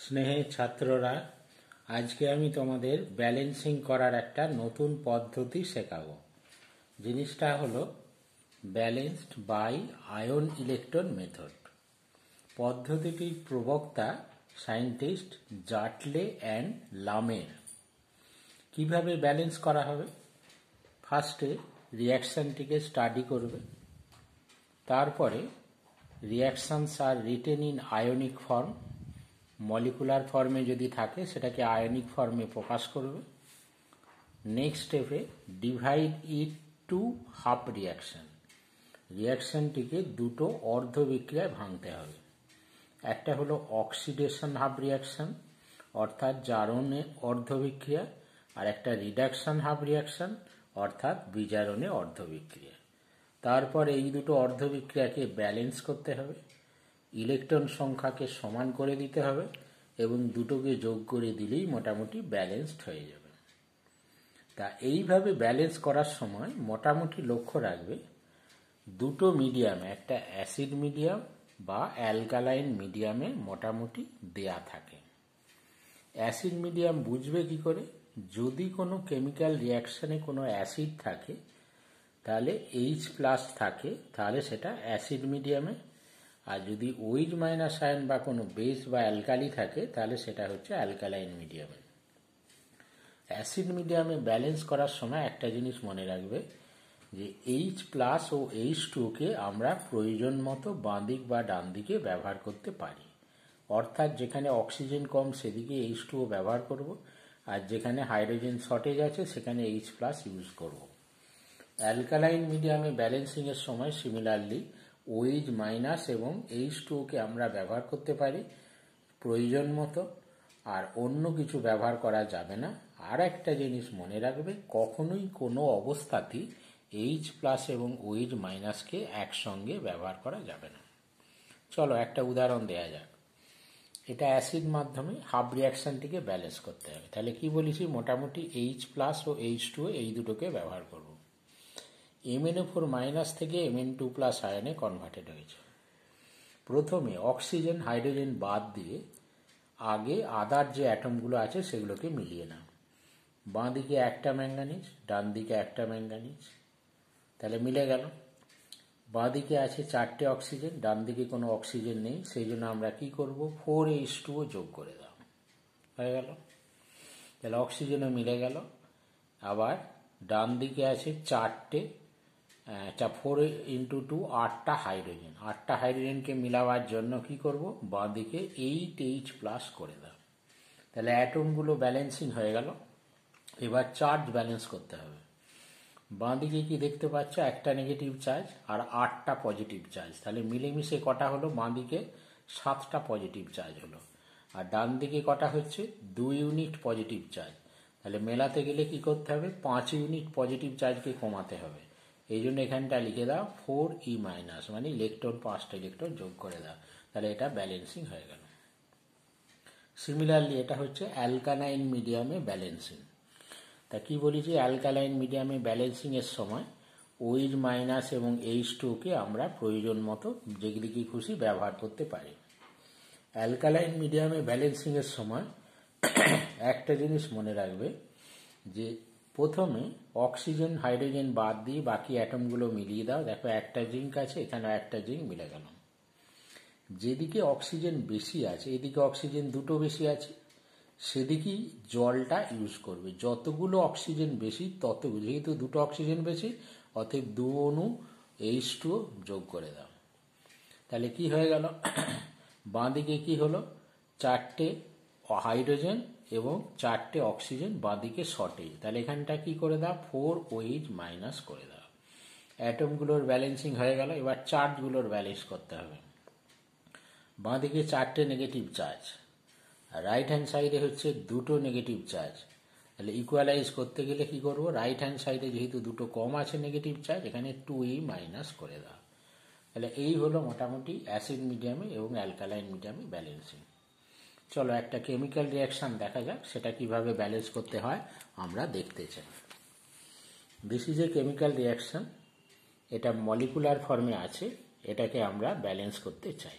স্নেহে ছাত্ররা, আজকে আমি তোমাদের ব্যালেন্সিং করার একটা নতুন পদ্ধতি শেখাবো। জিনিসটা হলো balanced by ion electron method. পদ্ধতিটির প্রবক্তা সায়েন্টিস্ট জাটলে অ্যান্ড লামের। কিভাবে ব্যালেন্স করা হবে? ফার্স্টে রিয়াকশানটিকে স্টাডি করবে, তারপরে reactions are written in ionic form. Molecular ফর্মে যদি থাকে সেটাকে আয়নিক ফর্মে প্রকাশ করবে। নেক্সট স্টেপে divide it to half reaction. রিয়াকশানটিকে দুটো অর্ধ বিক্রিয়ায় ভাঙতে হবে। একটা হলো অক্সিডেশন হাফ রিয়াকশান অর্থাৎ জারণে অর্ধ বিক্রিয়া, আর একটা রিডাকশান হাফ রিয়াকশান অর্থাৎ বিজারণে অর্ধ বিক্রিয়া। তারপর এই দুটো অর্ধ বিক্রিয়াকে ব্যালেন্স করতে হবে, ইলেকট্রন সংখ্যাকে সমান করে দিতে হবে এবং দুটোকে যোগ করে দিলেই মোটামুটি ব্যালেন্সড হয়ে যাবে। তা এইভাবে ব্যালেন্স করার সময় মোটামুটি লক্ষ্য রাখবে দুটো মিডিয়ামে, একটা অ্যাসিড মিডিয়াম বা অ্যালকালাইন মিডিয়ামে মোটামুটি দেয়া থাকে। অ্যাসিড মিডিয়াম বুঝবে কি করে? যদি কোনো কেমিক্যাল রিয়াকশানে কোনো অ্যাসিড থাকে তাহলে H+ থাকে, তাহলে সেটা অ্যাসিড মিডিয়ামে। আর যদি OH- আয়ন বা কোনো বেস বা অ্যালকালি থাকে তাহলে সেটা হচ্ছে অ্যালকালাইন মিডিয়ামে। অ্যাসিড মিডিয়ামে ব্যালেন্স করার সময় একটা জিনিস মনে রাখবে যে H+ ও H2কে আমরা প্রয়োজন মতো বাঁ দিক বা ডান দিকে ব্যবহার করতে পারি। অর্থাৎ যেখানে অক্সিজেন কম সেদিকে H2O ব্যবহার করব, আর যেখানে হাইড্রোজেন শর্টেজ আছে সেখানে H+ ইউজ করব। অ্যালকালাইন মিডিয়ামে ব্যালেন্সিংয়ের সময় সিমিলারলি OH- এবং H2O-কে আমরা ব্যবহার করতে পারি প্রয়োজন মতো, আর অন্য কিছু ব্যবহার করা যাবে না। আর একটা জিনিস মনে রাখবে, কখনোই কোনো অবস্থাতেই H+ এবং OH- একসঙ্গে ব্যবহার করা যাবে না। চলো একটা উদাহরণ দেয়া যাক। এটা অ্যাসিড মাধ্যমে হাফ রিয়াকশানটিকে ব্যালেন্স করতে হবে। তাহলে কি বলেছি, মোটামুটি H+ ও H2O এই দুটোকে ব্যবহার করব। MnO4- থেকে Mn2+ আয়নে কনভার্টেড হয়েছে। প্রথমে অক্সিজেন হাইড্রোজেন বাদ দিয়ে আগে আদার যে অ্যাটমগুলো আছে সেগুলোকে মিলিয়ে নাও। বাঁ দিকে একটা ম্যাঙ্গানিজ, ডান দিকে একটা ম্যাঙ্গানিজ, তাহলে মিলে গেল। বাঁ দিকে আছে 4টে অক্সিজেন, ডান দিকে কোনো অক্সিজেন নেই, সেই জন্য আমরা কি করব, 4H2O যোগ করে দাও, হয়ে গেল। তাহলে অক্সিজেনও মিলে গেল। আবার ডান দিকে আছে 4টে 4 × 2 8টা হাইড্রোজেন। 8টা হাইড্রোজেনকে মিলাবার জন্য কি করব, বাঁ দিকে 8H+ করে দাও। তাহলে অ্যাটমগুলো ব্যালেন্সিং হয়ে গেল। এবার চার্জ ব্যালেন্স করতে হবে। বাঁ দিকে কি দেখতে পাচ্ছ, একটা নেগেটিভ চার্জ আর 8টা পজিটিভ চার্জ। তাহলে মিলেমিশে কটা হলো, বাঁ দিকে 7টা পজিটিভ চার্জ হলো। আর ডান দিকে কটা হচ্ছে, 2 ইউনিট পজিটিভ চার্জ। তাহলে মেলাতে গেলে কি করতে হবে, 5 ইউনিট পজিটিভ চার্জকে কমাতে হবে। এই জন্য এখানটা লিখে দাও 4E-, মানে ইলেকট্রন 5টা ইলেকট্রন যোগ করে দাও। তাহলে এটা ব্যালেন্সিং হয়ে গেল। সিমিলারলি এটা হচ্ছে অ্যালকালাইন মিডিয়ামে ব্যালেন্সিং। তা কি বলেছি, অ্যালকালাইন মিডিয়ামে ব্যালেন্সিংয়ের সময় OH- এবং H2O-কে আমরা প্রয়োজন মতো যেদিকে খুশি ব্যবহার করতে পারি। অ্যালকালাইন মিডিয়ামে ব্যালেন্সিংয়ের সময় একটা জিনিস মনে রাখবে যে প্রথমে অক্সিজেন হাইড্রোজেন বাদ দিয়ে বাকি অ্যাটমগুলো মিলিয়ে দাও। দেখো একটা জিঙ্ক আছে, এখানে একটা জিঙ্ক মিলে গেল। যেদিকে অক্সিজেন বেশি আছে, এদিকে অক্সিজেন দুটো বেশি আছে, সেদিকেই জলটা ইউজ করবে। যতগুলো অক্সিজেন বেশি ততগুলো, যেহেতু দুটো অক্সিজেন বেশি অতএব 2 অণু H2O যোগ করে দাও। তাহলে কি হয়ে গেল, বাঁ দিকে কি হলো, 4টে হাইড্রোজেন এবং 4টে অক্সিজেন বাঁ দিকে শর্টেজ। তাহলে এখানটা কি করে দাও, 4OH- করে দাও। অ্যাটমগুলোর ব্যালেন্সিং হয়ে গেল। এবার চার্জগুলোর ব্যালেন্স করতে হবে। বাঁ দিকে 4টে নেগেটিভ চার্জ, আর রাইট হ্যান্ড সাইডে হচ্ছে দুটো নেগেটিভ চার্জ। তাহলে ইকুয়ালাইজ করতে গেলে কি করব, রাইট হ্যান্ড সাইডে যেহেতু দুটো কম আছে নেগেটিভ চার্জ, এখানে 2E- করে দাও। তাহলে এই হলো মোটামুটি অ্যাসিড মিডিয়ামে এবং অ্যালকালাইন মিডিয়ামে ব্যালেন্সিং। চলো একটা কেমিক্যাল রিয়াকশান দেখা যাক, সেটা কিভাবে ব্যালেন্স করতে হয় আমরা দেখতে চাই। This is a chemical reaction, এটা মলিকুলার ফর্মে আছে, এটাকে আমরা ব্যালেন্স করতে চাই।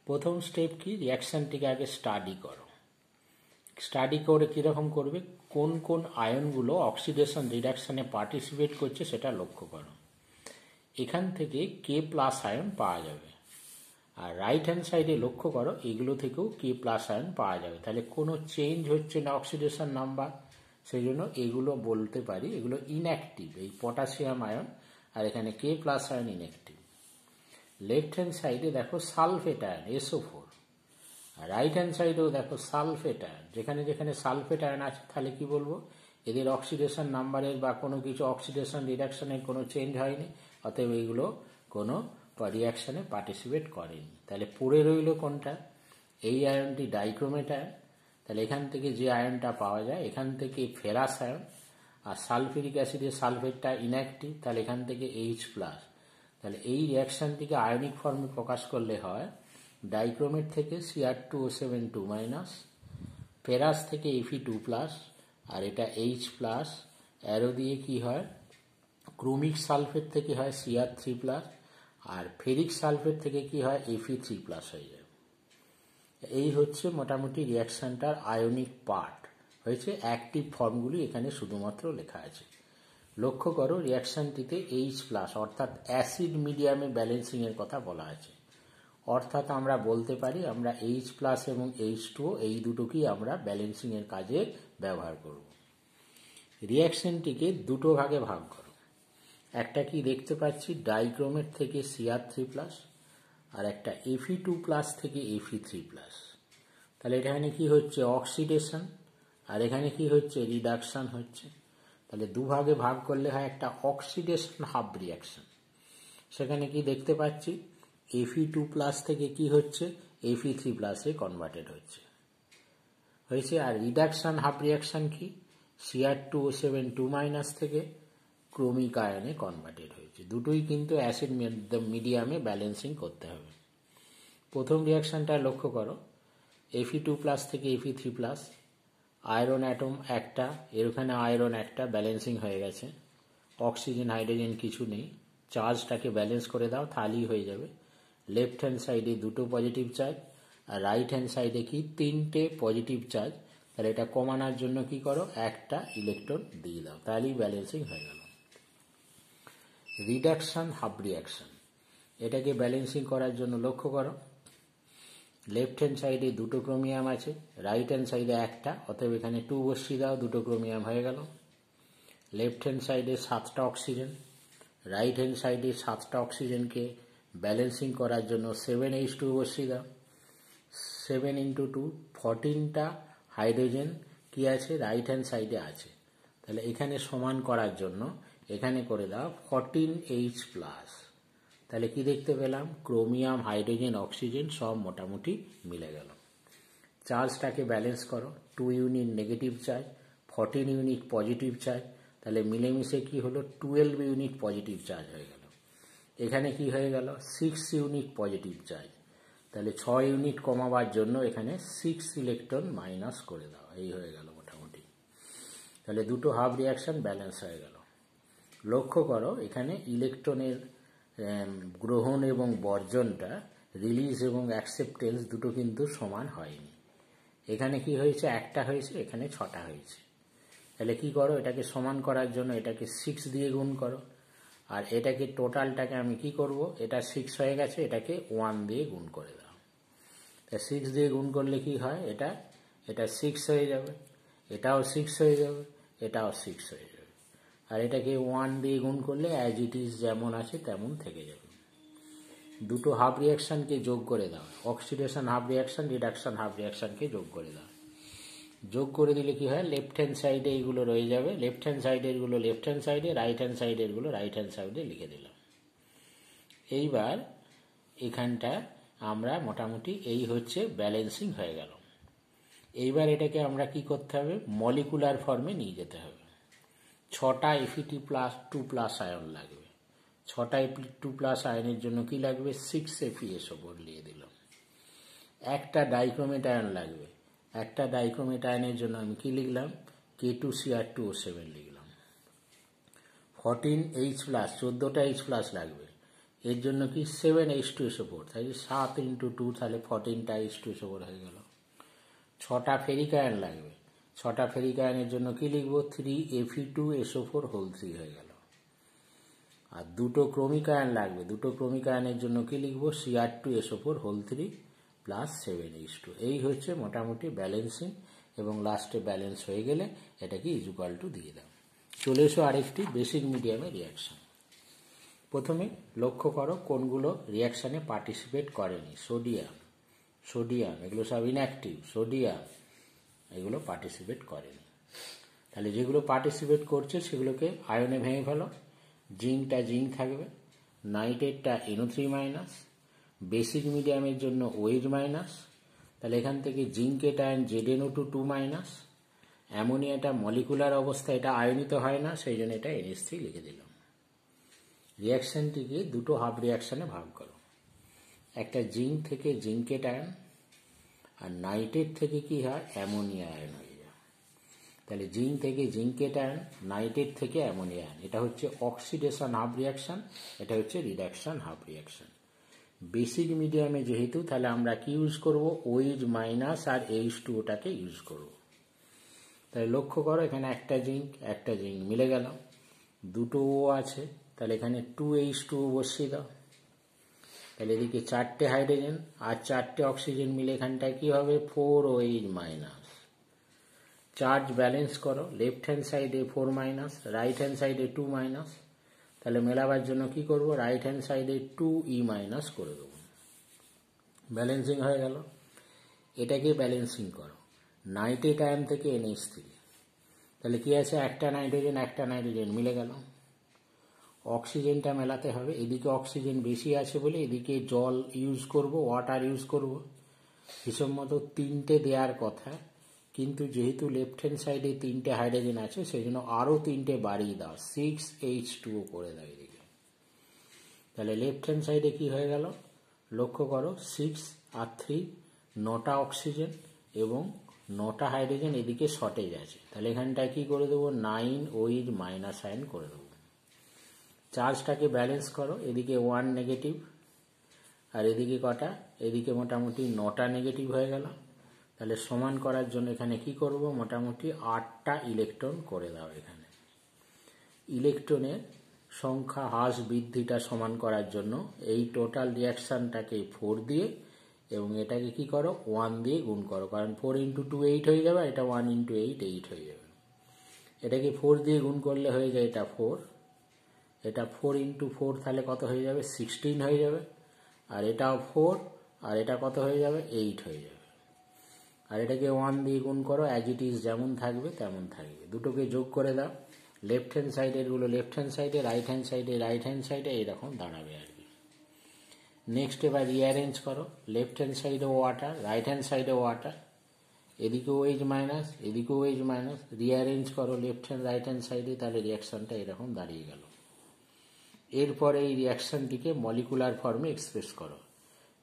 প্রথম স্টেপ কি, রিয়াকশানটিকে আগে স্টাডি করো। স্টাডি করে কীরকম করবে, কোন কোন আয়নগুলো অক্সিডেশন রিডাকশানে পার্টিসিপেট করছে সেটা লক্ষ্য করো। এখান থেকে K+ আয়ন পাওয়া যাবে। আর রাইট হ্যান্ড সাইডে লক্ষ্য করো, এগুলো থেকেও K+ আয়ন পাওয়া যাবে। তাহলে কোনো চেঞ্জ হচ্ছে না অক্সিডেশন নাম্বার, সেই জন্য এগুলো বলতে পারি এগুলো ইনঅ্যাক্টিভ। এই পটাশিয়াম আয়ন আর এখানে K+ ion inactive. Left hand সাইডে দেখো সালফেট আয়ন SO4, আর রাইট হ্যান্ড সাইডেও দেখো সালফেট আয়ন। যেখানে যেখানে সালফেট আয়ন আছে তাহলে কি বলবো, এদের অক্সিডেশন নাম্বারের বা কোনো কিছু অক্সিডেশন রিডাকশনের কোনো চেঞ্জ হয়নি, অতএব এইগুলো কোনো রিয়াকশানে পার্টিসিপেট করেনি। তাহলে পড়ে রইল কোনটা, এই আয়নটি ডাইক্রোমেট আয়ন। তাহলে এখান থেকে যে আয়নটা পাওয়া যায়, এখান থেকে ফেরাস আয়ন, আর সালফিউরিক অ্যাসিডের সালফেটটা ইনঅ্যাক্টিভ, তাহলে এখান থেকে H+। তাহলে এই রিয়াকশানটিকে আয়নিক ফর্মে প্রকাশ করলে হয় ডাইক্রোমেট থেকে Cr2O7 2-, ফেরাস থেকে Fe2+, আর এটা H+, অ্যারো দিয়ে কি হয়, ক্রোমিক সালফেট থেকে হয় Cr3+, আর ফেরিক সালফেট থেকে কি হয় Fe3+ হয়ে যায়। এই হচ্ছে মোটামুটি রিয়াকশানটার আয়নিক পার্ট হয়েছে। অ্যাক্টিভ ফর্মগুলি এখানে শুধুমাত্র লেখা আছে। লক্ষ্য করো রিয়াকশানটিতে H+ অর্থাৎ অ্যাসিড মিডিয়ামে ব্যালেন্সিংয়ের কথা বলা আছে। অর্থাৎ আমরা বলতে পারি আমরা H+ এবং H2O এই দুটোকেই আমরা ব্যালেন্সিংয়ের কাজে ব্যবহার করব। রিয়াকশানটিকে দুটো ভাগে ভাগ করো। একটা কি দেখতে পাচ্ছি, ডাইক্রোমেট থেকে Cr3+, আর একটা Fe2+ থেকে Fe3+। তাহলে এখানে কি হচ্ছে, অক্সিডেশন, আর এখানে কি হচ্ছে, রিডাকশান হচ্ছে। তাহলে দুভাগে ভাগ করলে হয় একটা অক্সিডেশন হাফ রিয়াকশন। সেখানে কি দেখতে পাচ্ছি, Fe2+ থেকে কি হচ্ছে, Fe3+ কনভার্টেড হয়েছে। আর রিডাকশান হাফ রিয়াকশন কি, Cr2O7 2- থেকে ক্রোমিক আয়নে কনভার্টেড হয়েছে। দুটোই কিন্তু অ্যাসিড মিডিয়ামে ব্যালেন্সিং করতে হবে। প্রথম রিয়াকশানটা লক্ষ্য করো, Fe2+ থেকে Fe3+, আয়রন অ্যাটম একটা, এর ওখানে আয়রন একটা, ব্যালেন্সিং হয়ে গেছে। অক্সিজেন হাইড্রোজেন কিছু নেই, চার্জটাকে ব্যালেন্স করে দাও তাহলেই হয়ে যাবে। লেফট হ্যান্ড সাইডে দুটো পজিটিভ চার্জ, আর রাইট হ্যান্ড সাইডে কি তিনটে পজিটিভ চার্জ। তাহলে এটা কমানোর জন্য কি করো, একটা ইলেকট্রন দিয়ে দাও, তাহলেই ব্যালেন্সিং হয়ে গেল। রিডাকশান হাফ রিয়াকশন, এটাকে ব্যালেন্সিং করার জন্য লক্ষ্য করো, লেফট হ্যান্ড সাইডে দুটো ক্রোমিয়াম আছে, রাইট হ্যান্ড সাইডে একটা, অতএব এখানে 2 বসিয়ে দাও, দুটো ক্রোমিয়াম হয়ে গেল। লেফট হ্যান্ড সাইডে 7টা অক্সিজেন, রাইট হ্যান্ড সাইডে 7টা অক্সিজেনকে ব্যালেন্সিং করার জন্য 7H2 বসিয়ে দাও। 7 × 2 14টা হাইড্রোজেন কি আছে, রাইট হ্যান্ড সাইডে আছে। তাহলে এখানে সমান করার জন্য এখানে করে দাও 14H+। তাহলে কি দেখতে পেলাম, ক্রোমিয়াম হাইড্রোজেন অক্সিজেন সব মোটামুটি মিলে গেল। চার্জটাকে ব্যালেন্স করো, 2 unit negative charge, 14 unit positive charge, তাহলে মিলেমিশে কি হলো, 12 ইউনিট পজিটিভ চার্জ হয়ে গেল। এখানে কি হয়ে গেল, 6 ইউনিট পজিটিভ চার্জ। তাহলে 6 ইউনিট কমাবার জন্য এখানে 6 ইলেকট্রন মাইনাস করে দাও, এই হয়ে গেল মোটামুটি। তাহলে দুটো হাফ রিয়াকশন ব্যালেন্স হয়ে গেল। লক্ষ্য করো এখানে ইলেকট্রনের গ্রহণ এবং বর্জনটা, রিলিজ এবং অ্যাকসেপ্টেন্স দুটো কিন্তু সমান হয়নি। এখানে কি হয়েছে, একটা হয়েছে, এখানে 6টা হয়েছে। তাহলে কি করো, এটাকে সমান করার জন্য এটাকে 6 দিয়ে গুণ করো, আর এটাকে টোটালটাকে আমি কি করব, এটা 6 হয়ে গেছে, এটাকে 1 দিয়ে গুণ করে দাও। তা 6 দিয়ে গুণ করলে কি হয়, এটা 6 হয়ে যাবে, এটাও 6 হয়ে যাবে, এটাও 6 হয়ে যাবে। আর এটাকে 1 দিয়ে গুণ করলে অ্যাজ ইট ইজ যেমন আছে তেমন থেকে যাবে। দুটো হাফ রিয়াকশানকে যোগ করে দাও, oxidation half reaction, reduction half রিয়াকশানকে যোগ করে দাও। যোগ করে দিলে কি হয়, লেফট হ্যান্ড সাইডে এইগুলো রয়ে যাবে, লেফট হ্যান্ড সাইডের গুলো লেফট হ্যান্ড সাইডে, রাইট হ্যান্ড সাইডের গুলো রাইট হ্যান্ড সাইডে লিখে দিলাম। এইবার এখানটা আমরা মোটামুটি এই হচ্ছে ব্যালেন্সিং হয়ে গেল। এইবার এটাকে আমরা কি করতে হবে, মলিকুলার ফর্মে নিয়ে যেতে হবে। 6টা Fe2+ আয়ন লাগবে। 6টা Fe2+ আয়নের জন্য কি লাগবে, 6 FeSO4 লিখে দিলাম। একটা ডাইক্রোমেট আয়ন লাগবে, একটা ডাইক্রোমেট আয়নের জন্য আমি কি লিখলাম, K2Cr2O7 লিখলাম। 14H+, 14টা H+ লাগবে, এর জন্য কি 7H2SO4, তাই 7 × 2 তাহলে 14টা H2SO4 হয়ে গেল। 6টা ফেরিক আয়ন লাগবে, 6টা ফেরিক আয়নের জন্য কি লিখব, 3Fe2SO4 হোল 3 হয়ে গেল। আর 2টো ক্রমিক আয়ন লাগবে, 2টো ক্রমিক আয়নের জন্য কি লিখব, Cr2SO4 হোল 3 প্লাস 7H2। এই হচ্ছে মোটামুটি ব্যালেন্সিং, এবং লাস্টে ব্যালেন্স হয়ে গেলে এটাকে ইকুয়াল টু দিয়ে দাও। চলে এসো আরেকটি বেসিক মিডিয়ামের রিয়াকশান। প্রথমে লক্ষ্য করো কোনগুলো রিয়াকশানে পার্টিসিপেট করেনি। সোডিয়াম এগুলো সব ইনঅ্যাক্টিভ, সোডিয়াম এগুলো পার্টিসিপেট করেনি। তাহলে যেগুলো পার্টিসিপেট করছে সেগুলোকে আয়নে ভেঙে ফেলো। জিঙ্কটা জিঙ্ক থাকবে, নাইট্রেটটা NO3-, বেসিক মিডিয়ামের জন্য OH-, তাহলে এখান থেকে জিঙ্কেট আয়ন ZnO2 -, অ্যামোনিয়াটা মলিকুলার অবস্থা, এটা আয়নিত হয় না, সেই জন্য এটা NH3 লিখে দিলাম। রিয়াকশানটিকে দুটো হাফ রিয়াকশানে ভাগ করো। একটা জিঙ্ক থেকে জিঙ্কেট আয়ন, আর নাইট্রেট থেকে কি হয়, অ্যামোনিয়া আয়ন হয়ে যায়। তাহলে জিঙ্ক থেকে জিঙ্কেট আয়ন, নাইট্রেট থেকে অ্যামোনিয়া আয়ন, এটা হচ্ছে অক্সিডেশন হাফ রিয়াকশান, এটা হচ্ছে রিডাকশান হাফ রিয়াকশান। বেসিক মিডিয়ামে যেহেতু, তাহলে আমরা কি ইউজ করব, OH- আর H2ওটাকে ইউজ করব। তাহলে লক্ষ্য করো এখানে একটা জিঙ্ক মিলে গেল, দুটো ও আছে, তাহলে এখানে 2H2 বসিয়ে দাও। তাহলে এদিকে 4টে হাইড্রোজেন আর 4টে অক্সিজেন মিলে এখানটায় কি হবে, 4OH-। চার্জ ব্যালেন্স করো, লেফট হ্যান্ড সাইডে 4-, রাইট হ্যান্ড সাইডে 2-। তাহলে মেলাবার জন্য কি করব, রাইট হ্যান্ড সাইডে 2E- করে দেবো। ব্যালেন্সিং হয়ে গেল। এটাকে ব্যালেন্সিং করো, নাইট্রেট আয়ন থেকে NH3, তাহলে কি আছে, একটা নাইট্রোজেন মিলে গেল। অক্সিজেনটা মেলাতে হবে, এদিকে অক্সিজেন বেশি আছে বলে এদিকে জল ইউজ করব, ওয়াটার ইউজ করব। হিসেব মতো 3টে দেওয়ার কথা, কিন্তু যেহেতু লেফট হ্যান্ড সাইডে 3টে হাইড্রোজেন আছে, সেই জন্য আরও 3টে বাড়িয়ে দাও, 6H2O করে দাও এদিকে। তাহলে লেফট হ্যান্ড সাইডে কি হয়ে গেল, লক্ষ্য করো 6 আর 3, 9টা অক্সিজেন এবং 9টা হাইড্রোজেন এদিকে শর্টেজ আছে। তাহলে এখানটায় কি করে দেবো, 9OH- আয়ন করে দেবো। চার্জটাকে ব্যালেন্স করো, এদিকে 1 নেগেটিভ আর এদিকে কটা, এদিকে মোটামুটি 9টা নেগেটিভ হয়ে গেল। তাহলে সমান করার জন্য এখানে কি করব, মোটামুটি 8টা ইলেকট্রন করে দাও। এখানে ইলেকট্রনের সংখ্যা হ্রাস বৃদ্ধিটা সমান করার জন্য এই টোটাল রিয়াকশানটাকে 4 দিয়ে এবং এটাকে কি করো, 1 দিয়ে গুণ করো, কারণ 4 × 2 8 হয়ে যাবে, এটা 1 × 8 8 হয়ে যাবে। এটাকে 4 দিয়ে গুণ করলে হয়ে যায় এটা 4, এটা 4 × 4 তাহলে কত হয়ে যাবে, 16 হয়ে যাবে। আর এটাও 4, আর এটা কত হয়ে যাবে, 8 হয়ে যাবে। আর এটাকে 1 দিয়ে গুণ করো, অ্যাজ ইট ইজ যেমন থাকবে তেমন থাকবে। দুটোকে যোগ করে দাও, লেফট হ্যান্ড সাইডেরগুলো লেফট হ্যান্ড সাইডে, রাইট হ্যান্ড সাইডে এইরকম দাঁড়াবে আর কি। নেক্সট এবার রিঅ্যারেঞ্জ করো, লেফট হ্যান্ড সাইডে ওয়াটার, রাইট হ্যান্ড সাইডে ওয়াটার, এদিকে OH-, এদিকে OH-, রিঅ্যারেঞ্জ করো লেফট হ্যান্ড রাইট হ্যান্ড সাইডে, তাহলে রিয়াকশানটা এরকম দাঁড়িয়ে গেল। এরপরে এই রিয়াকশানটিকে মলিকুলার ফর্মে এক্সপ্রেস করো।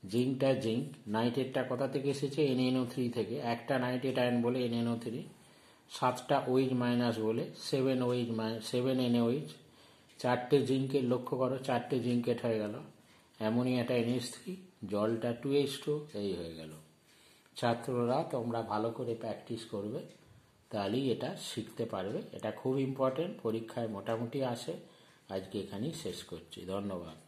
জিঙ্কটা জিঙ্ক, নাইট্রেটটা কোথা থেকে এসেছে, NaNO3 থেকে, একটা নাইট্রেট আয়ন বলে NaNO3, 7টা OH- বলে 7NaOH, 4টে জিঙ্কের লক্ষ্য করো, 4টে জিঙ্কেট হয়ে গেল, অ্যামোনিয়াটা NH3, জলটা 2H2, এই হয়ে গেল। ছাত্ররা তোমরা ভালো করে প্র্যাকটিস করবে, তাহলেই এটা শিখতে পারবে। এটা খুব ইম্পর্টেন্ট, পরীক্ষায় মোটামুটি আসে। আজকে এখানেই শেষ করছি, ধন্যবাদ।